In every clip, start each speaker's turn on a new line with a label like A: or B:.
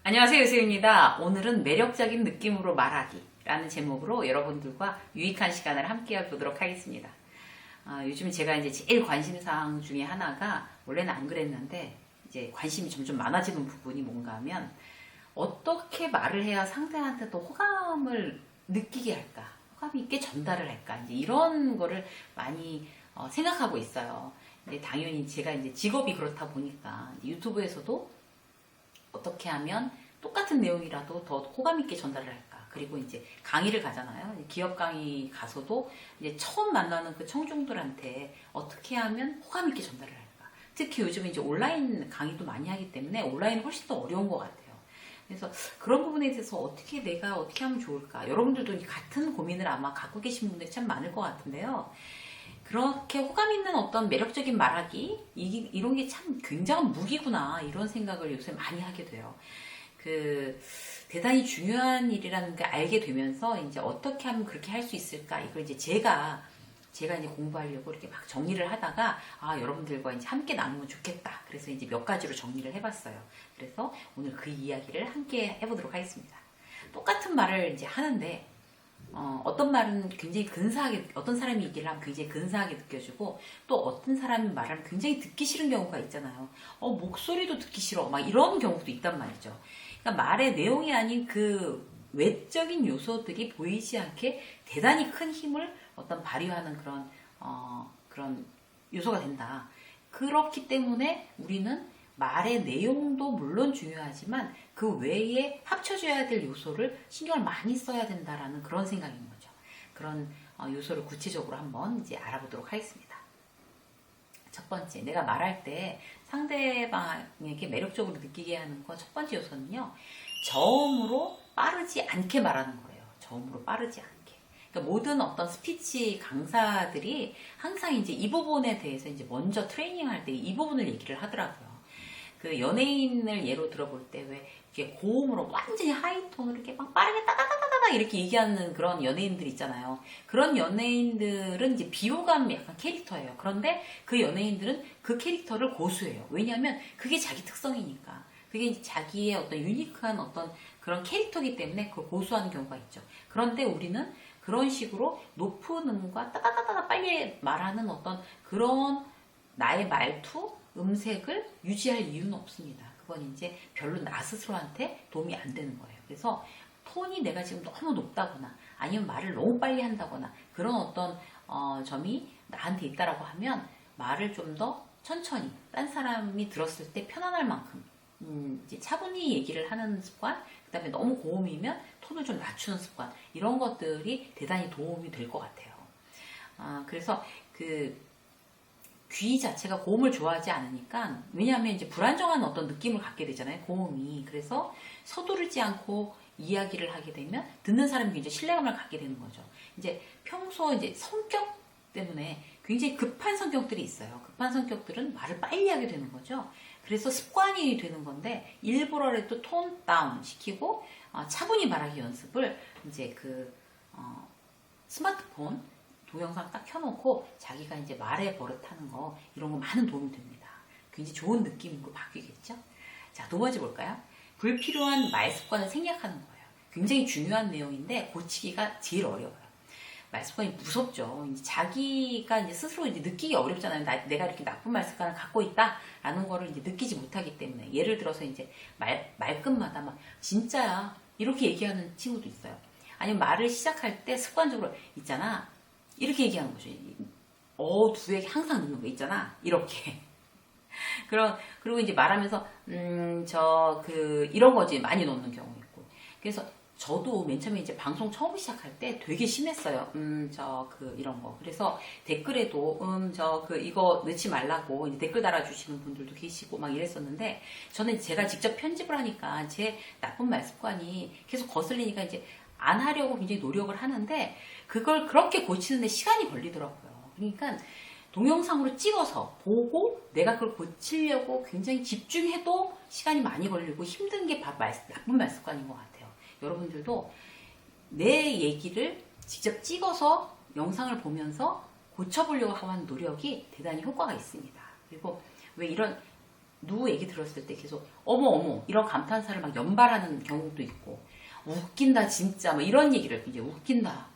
A: 안녕하세요, 유수입니다. 오늘은 매력적인 느낌으로 말하기 라는 제목으로 여러분들과 유익한 시간을 함께 해보도록 하겠습니다. 요즘 제가 이제 제일 관심사항 중에 하나가 원래는 안 그랬는데 이제 관심이 점점 많아지는 부분이 뭔가 하면 어떻게 말을 해야 상대한테 또 호감을 느끼게 할까? 호감 있게 전달을 할까? 이제 이런 거를 많이 생각하고 있어요. 근데 당연히 제가 이제 직업이 그렇다 보니까 유튜브에서도 어떻게 하면 똑같은 내용이라도 더 호감 있게 전달을 할까? 그리고 이제 강의를 가잖아요. 기업 강의 가서도 이제 처음 만나는 그 청중들한테 어떻게 하면 호감 있게 전달을 할까? 특히 요즘 이제 온라인 강의도 많이 하기 때문에 온라인은 훨씬 더 어려운 것 같아요. 그래서 그런 부분에 대해서 내가 어떻게 하면 좋을까? 여러분들도 같은 고민을 아마 갖고 계신 분들이 참 많을 것 같은데요. 그렇게 호감 있는 어떤 매력적인 말하기 이런 게 참 굉장한 무기구나 이런 생각을 요새 많이 하게 돼요. 대단히 중요한 일이라는 걸 알게 되면서 이제 어떻게 하면 그렇게 할 수 있을까 이걸 이제 제가 이제 공부하려고 이렇게 막 정리를 하다가 여러분들과 이제 함께 나누면 좋겠다. 그래서 이제 몇 가지로 정리를 해봤어요. 그래서 오늘 그 이야기를 함께 해보도록 하겠습니다. 똑같은 말을 이제 하는데 어떤 말은 굉장히 근사하게, 어떤 사람이 얘기를 하면 굉장히 근사하게 느껴지고, 또 어떤 사람이 말하면 굉장히 듣기 싫은 경우가 있잖아요. 목소리도 듣기 싫어. 막 이런 경우도 있단 말이죠. 그러니까 말의 내용이 아닌 그 외적인 요소들이 보이지 않게 대단히 큰 힘을 발휘하는 그런 요소가 된다. 그렇기 때문에 우리는 말의 내용도 물론 중요하지만 그 외에 합쳐져야 될 요소를 신경을 많이 써야 된다라는 그런 생각인 거죠. 그런 요소를 구체적으로 한번 이제 알아보도록 하겠습니다. 첫 번째, 내가 말할 때 상대방에게 매력적으로 느끼게 하는 것 첫 번째 요소는요. 저음으로 빠르지 않게 말하는 거예요. 저음으로 빠르지 않게. 그러니까 모든 어떤 스피치 강사들이 항상 이제 이 부분에 대해서 이제 먼저 트레이닝할 때 이 부분을 얘기를 하더라고요. 그 연예인을 예로 들어볼 때 왜 이렇게 고음으로 완전히 하이톤으로 이렇게 막 빠르게 따다다다다 이렇게 얘기하는 그런 연예인들 있잖아요. 그런 연예인들은 이제 비호감 약간 캐릭터예요. 그런데 그 연예인들은 그 캐릭터를 고수해요. 왜냐하면 그게 자기 특성이니까. 그게 이제 자기의 어떤 유니크한 어떤 그런 캐릭터이기 때문에 그걸 고수하는 경우가 있죠. 그런데 우리는 그런 식으로 높은 음과 따다다다 빨리 말하는 어떤 그런 나의 말투, 음색을 유지할 이유는 없습니다. 그건 이제 별로 나 스스로한테 도움이 안 되는 거예요. 그래서 톤이 내가 지금 너무 높다거나 아니면 말을 너무 빨리 한다거나 그런 어떤 점이 나한테 있다라고 하면 말을 좀 더 천천히 딴 사람이 들었을 때 편안할 만큼 이제 차분히 얘기를 하는 습관, 그 다음에 너무 고음이면 톤을 좀 낮추는 습관 이런 것들이 대단히 도움이 될 것 같아요. 그래서 귀 자체가 고음을 좋아하지 않으니까 왜냐하면 이제 불안정한 어떤 느낌을 갖게 되잖아요. 고음이. 그래서 서두르지 않고 이야기를 하게 되면 듣는 사람이 이제 신뢰감을 갖게 되는 거죠. 이제 평소 이제 성격 때문에 굉장히 급한 성격들이 있어요. 급한 성격들은 말을 빨리 하게 되는 거죠. 그래서 습관이 되는 건데 일부러라도 톤 다운 시키고 차분히 말하기 연습을 이제 스마트폰 동영상 딱 켜놓고 자기가 이제 말에 버릇하는 거 이런 거 많은 도움이 됩니다. 굉장히 좋은 느낌으로 바뀌겠죠? 자, 두 번째 볼까요? 불필요한 말 습관을 생략하는 거예요. 굉장히 중요한 내용인데 고치기가 제일 어려워요. 말 습관이 무섭죠. 이제 자기가 이제 스스로 이제 느끼기 어렵잖아요. 내가 이렇게 나쁜 말 습관을 갖고 있다라는 거를 이제 느끼지 못하기 때문에 예를 들어서 이제 말끝마다 막 진짜야 이렇게 얘기하는 친구도 있어요. 아니면 말을 시작할 때 습관적으로 있잖아. 이렇게 얘기하는 거죠. 뒤에 항상 넣는 거 있잖아. 이렇게. 그리고 이제 말하면서, 이런 거지. 많이 넣는 경우 있고. 그래서 저도 맨 처음에 이제 방송 처음 시작할 때 되게 심했어요. 이런 거. 그래서 댓글에도, 이거 넣지 말라고 이제 댓글 달아주시는 분들도 계시고 막 이랬었는데, 저는 제가 직접 편집을 하니까 제 나쁜 말 습관이 계속 거슬리니까 이제 안 하려고 굉장히 노력을 하는데 그걸 그렇게 고치는데 시간이 걸리더라고요. 그러니까 동영상으로 찍어서 보고 내가 그걸 고치려고 굉장히 집중해도 시간이 많이 걸리고 힘든 게 나쁜 말 습관인 것 같아요. 여러분들도 내 얘기를 직접 찍어서 영상을 보면서 고쳐보려고 하는 노력이 대단히 효과가 있습니다. 그리고 왜 이런 누구 얘기 들었을 때 계속 어머 어머 이런 감탄사를 막 연발하는 경우도 있고 웃긴다 진짜 막 이런 얘기를 이제 웃긴다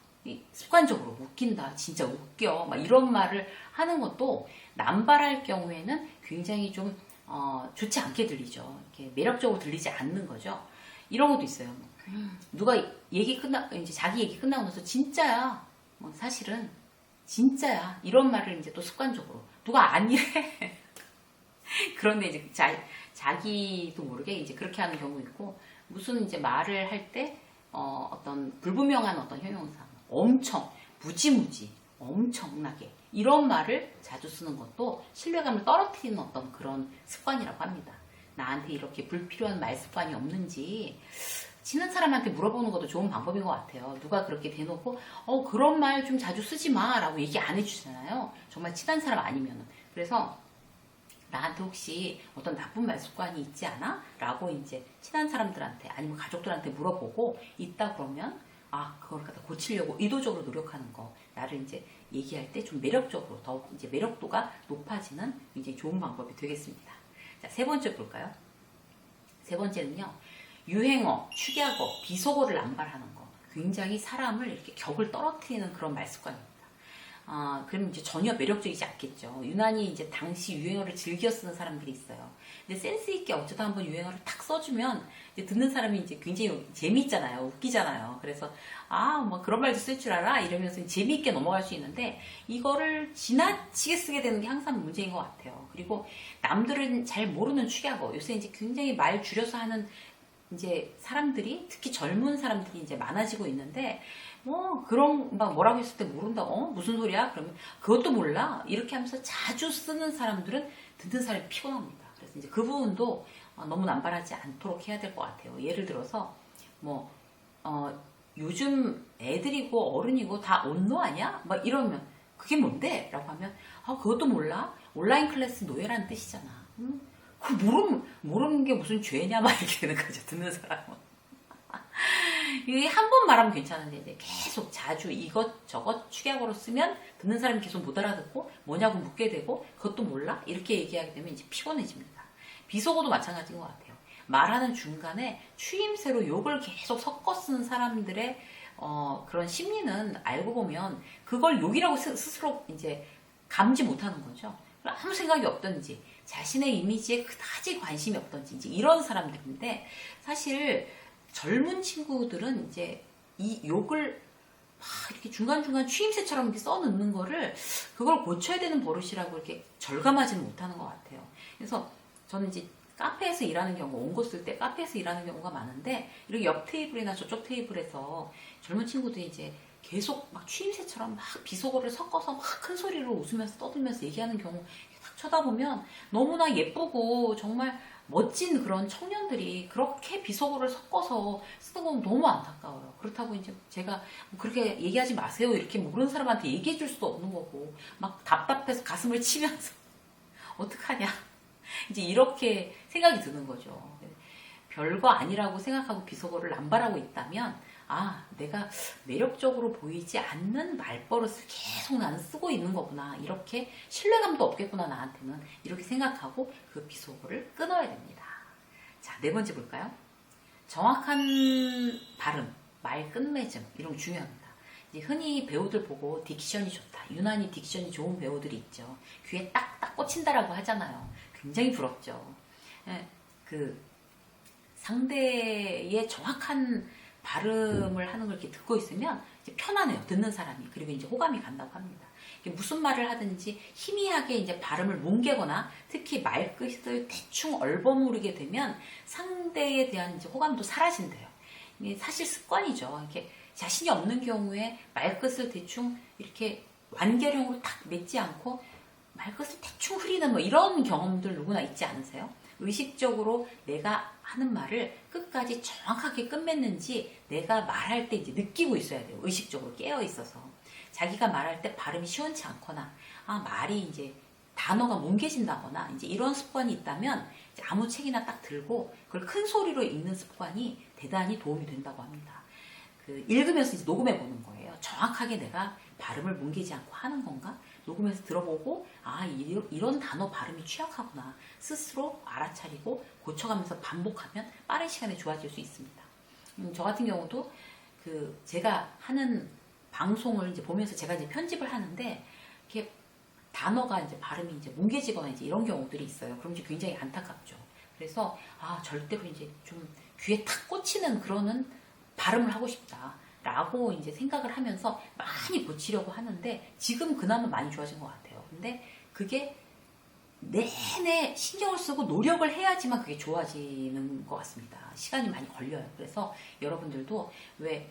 A: 습관적으로 웃긴다 진짜 웃겨 막 이런 말을 하는 것도 남발할 경우에는 굉장히 좀 좋지 않게 들리죠. 이렇게 매력적으로 들리지 않는 거죠. 이런 것도 있어요. 누가 얘기 이제 자기 얘기 끝나고 나서 진짜야. 뭐 사실은 진짜야. 이런 말을 이제 또 습관적으로 누가 아니래. 그런데 이제 자기도 모르게 이제 그렇게 하는 경우 있고 무슨 이제 말을 할 때 어떤 불분명한 어떤 형용사 엄청 무지무지 엄청나게 이런 말을 자주 쓰는 것도 신뢰감을 떨어뜨리는 어떤 그런 습관이라고 합니다. 나한테 이렇게 불필요한 말 습관이 없는지 친한 사람한테 물어보는 것도 좋은 방법인 것 같아요. 누가 그렇게 대놓고 그런 말 좀 자주 쓰지 마 라고 얘기 안 해주잖아요. 정말 친한 사람 아니면은. 그래서 나한테 혹시 어떤 나쁜 말 습관이 있지 않아? 라고 이제 친한 사람들한테 아니면 가족들한테 물어보고 있다 그러면 그걸 갖다 고치려고 의도적으로 노력하는 거 나를 이제 얘기할 때 좀 매력적으로 더욱 이제 매력도가 높아지는 굉장히 좋은 방법이 되겠습니다. 자, 세 번째 볼까요? 세 번째는요. 유행어, 축약어, 비속어를 남발하는 거. 굉장히 사람을 이렇게 격을 떨어뜨리는 그런 말 습관입니다. 그럼 이제 전혀 매력적이지 않겠죠. 유난히 이제 당시 유행어를 즐겨 쓰는 사람들이 있어요. 근데 센스있게 어쩌다 한번 유행어를 탁 써주면 이제 듣는 사람이 이제 굉장히 재미있잖아요. 웃기잖아요. 그래서, 뭐 그런 말도 쓸 줄 알아? 이러면서 재미있게 넘어갈 수 있는데, 이거를 지나치게 쓰게 되는 게 항상 문제인 것 같아요. 그리고 남들은 잘 모르는 축약어. 요새 이제 굉장히 말 줄여서 하는 이제 사람들이, 특히 젊은 사람들이 이제 많아지고 있는데, 그런, 막 뭐라고 했을 때 모른다. 무슨 소리야? 그러면 그것도 몰라? 이렇게 하면서 자주 쓰는 사람들은 듣는 사람이 피곤합니다. 그래서 이제 그 부분도 너무 남발하지 않도록 해야 될 것 같아요. 예를 들어서, 요즘 애들이고 어른이고 다 온노 아니야? 막 이러면, 그게 뭔데? 라고 하면, 그것도 몰라? 온라인 클래스 노예라는 뜻이잖아. 그 모르는 게 무슨 죄냐? 막 이렇게 되는 거죠. 듣는 사람은. 이게 한 번 말하면 괜찮은데 이제 계속 자주 이것저것 축약어로 쓰면 듣는 사람이 계속 못 알아듣고 뭐냐고 묻게 되고 그것도 몰라? 이렇게 얘기하게 되면 이제 피곤해집니다. 비속어도 마찬가지인 것 같아요. 말하는 중간에 추임새로 욕을 계속 섞어 쓰는 사람들의 그런 심리는 알고 보면 그걸 욕이라고 스스로 이제 감지 못하는 거죠. 아무 생각이 없던지 자신의 이미지에 그다지 관심이 없던지 이제 이런 사람들인데 사실 젊은 친구들은 이제 이 욕을 막 이렇게 중간중간 추임새처럼 이렇게 써넣는 거를 그걸 고쳐야 되는 버릇이라고 이렇게 절감하지는 못하는 것 같아요. 그래서 저는 이제 카페에서 일하는 경우, 원고 쓸 때 카페에서 일하는 경우가 많은데 이렇게 옆 테이블이나 저쪽 테이블에서 젊은 친구들이 이제 계속 막 추임새처럼 막 비속어를 섞어서 막 큰 소리로 웃으면서 떠들면서 얘기하는 경우 딱 쳐다보면 너무나 예쁘고 정말 멋진 그런 청년들이 그렇게 비속어를 섞어서 쓰는 건 너무 안타까워요. 그렇다고 이제 제가 그렇게 얘기하지 마세요. 이렇게 모르는 사람한테 얘기해 줄 수도 없는 거고 막 답답해서 가슴을 치면서 어떡하냐. 이제 이렇게 생각이 드는 거죠. 별거 아니라고 생각하고 비속어를 남발하고 있다면 내가 매력적으로 보이지 않는 말버릇을 계속 나는 쓰고 있는 거구나. 이렇게 신뢰감도 없겠구나 나한테는. 이렇게 생각하고 그 비속어를 끊어야 됩니다. 자, 네 번째 볼까요? 정확한 발음, 말 끝맺음 이런 거 중요합니다. 이제 흔히 배우들 보고 딕션이 좋다. 유난히 딕션이 좋은 배우들이 있죠. 귀에 딱딱 꽂힌다라고 하잖아요. 굉장히 부럽죠. 그 상대의 정확한 발음을 하는 걸 이렇게 듣고 있으면 이제 편안해요. 듣는 사람이. 그리고 이제 호감이 간다고 합니다. 무슨 말을 하든지 희미하게 이제 발음을 뭉개거나 특히 말끝을 대충 얼버무리게 되면 상대에 대한 이제 호감도 사라진대요. 이게 사실 습관이죠. 이렇게 자신이 없는 경우에 말끝을 대충 이렇게 완결형으로 딱 맺지 않고 말끝을 대충 흐리는 뭐 이런 경험들 누구나 있지 않으세요? 의식적으로 내가 하는 말을 끝까지 정확하게 끝맺는지 내가 말할 때 이제 느끼고 있어야 돼요. 의식적으로 깨어 있어서. 자기가 말할 때 발음이 시원치 않거나, 말이 이제 단어가 뭉개진다거나, 이제 이런 습관이 있다면, 이제 아무 책이나 딱 들고, 그걸 큰 소리로 읽는 습관이 대단히 도움이 된다고 합니다. 읽으면서 이제 녹음해 보는 거예요. 정확하게 내가 발음을 뭉개지 않고 하는 건가? 녹음해서 들어보고 이런 단어 발음이 취약하구나 스스로 알아차리고 고쳐가면서 반복하면 빠른 시간에 좋아질 수 있습니다. 저 같은 경우도 제가 하는 방송을 이제 보면서 제가 이제 편집을 하는데 이렇게 단어가 이제 발음이 이제 뭉개지거나 이제 이런 경우들이 있어요. 그럼 이제 굉장히 안타깝죠. 그래서 절대로 이제 좀 귀에 탁 꽂히는 그런 발음을 하고 싶다라고 이제 생각을 하면서 많이 고치려고 하는데 지금 그나마 많이 좋아진 것 같아요. 근데 그게 내내 신경을 쓰고 노력을 해야지만 그게 좋아지는 것 같습니다. 시간이 많이 걸려요. 그래서 여러분들도 왜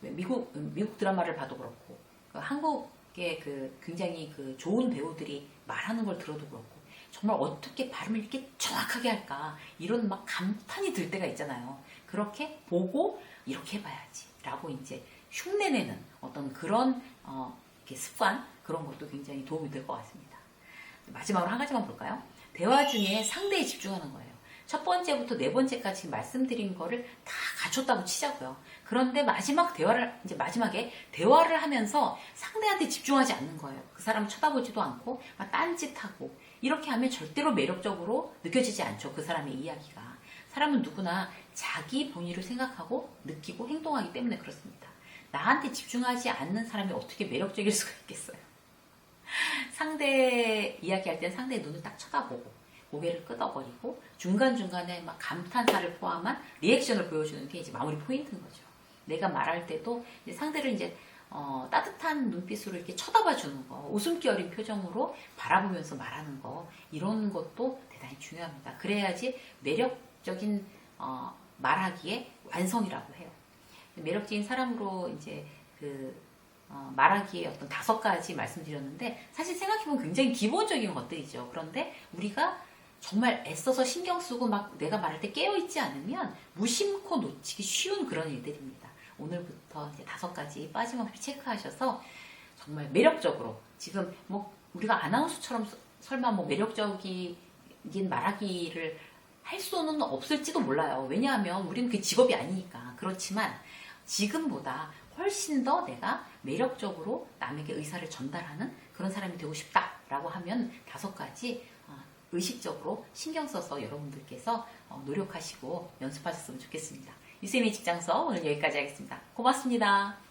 A: 미국 드라마를 봐도 그렇고 한국의 굉장히 좋은 배우들이 말하는 걸 들어도 그렇고 정말 어떻게 발음을 이렇게 정확하게 할까 이런 막 감탄이 들 때가 있잖아요. 그렇게 보고 이렇게 해봐야지 라고 이제 흉내내는 어떤 그런 이렇게 습관 그런 것도 굉장히 도움이 될 것 같습니다. 마지막으로 한 가지만 볼까요? 대화 중에 상대에 집중하는 거예요. 첫 번째부터 네 번째까지 말씀드린 거를 다 갖췄다고 치자고요. 그런데 마지막에 대화를 하면서 상대한테 집중하지 않는 거예요. 그 사람을 쳐다보지도 않고 막 딴짓하고 이렇게 하면 절대로 매력적으로 느껴지지 않죠. 그 사람의 이야기가. 사람은 누구나 자기 본의를 생각하고 느끼고 행동하기 때문에 그렇습니다. 나한테 집중하지 않는 사람이 어떻게 매력적일 수가 있겠어요. 상대 이야기할 땐 상대의 눈을 딱 쳐다보고 고개를 끄덕거리고 중간중간에 막 감탄사를 포함한 리액션을 보여주는 게 이제 마무리 포인트인 거죠. 내가 말할 때도 이제 상대를 이제 따뜻한 눈빛으로 이렇게 쳐다봐 주는 거, 웃음기 어린 표정으로 바라보면서 말하는 거, 이런 것도 대단히 중요합니다. 그래야지 매력적인 말하기의 완성이라고 해요. 매력적인 사람으로 이제 말하기의 어떤 5가지 말씀드렸는데 사실 생각해보면 굉장히 기본적인 것들이죠. 그런데 우리가 정말 애써서 신경 쓰고 막 내가 말할 때 깨어있지 않으면 무심코 놓치기 쉬운 그런 일들입니다. 오늘부터 이제 5가지 빠짐없이 체크하셔서 정말 매력적으로 지금 뭐 우리가 아나운서처럼 설마 뭐 매력적인 말하기를 할 수는 없을지도 몰라요. 왜냐하면 우리는 그게 직업이 아니니까. 그렇지만 지금보다 훨씬 더 내가 매력적으로 남에게 의사를 전달하는 그런 사람이 되고 싶다라고 하면 5가지 의식적으로 신경 써서 여러분들께서 노력하시고 연습하셨으면 좋겠습니다. 유쌤의 직장서 오늘 여기까지 하겠습니다. 고맙습니다.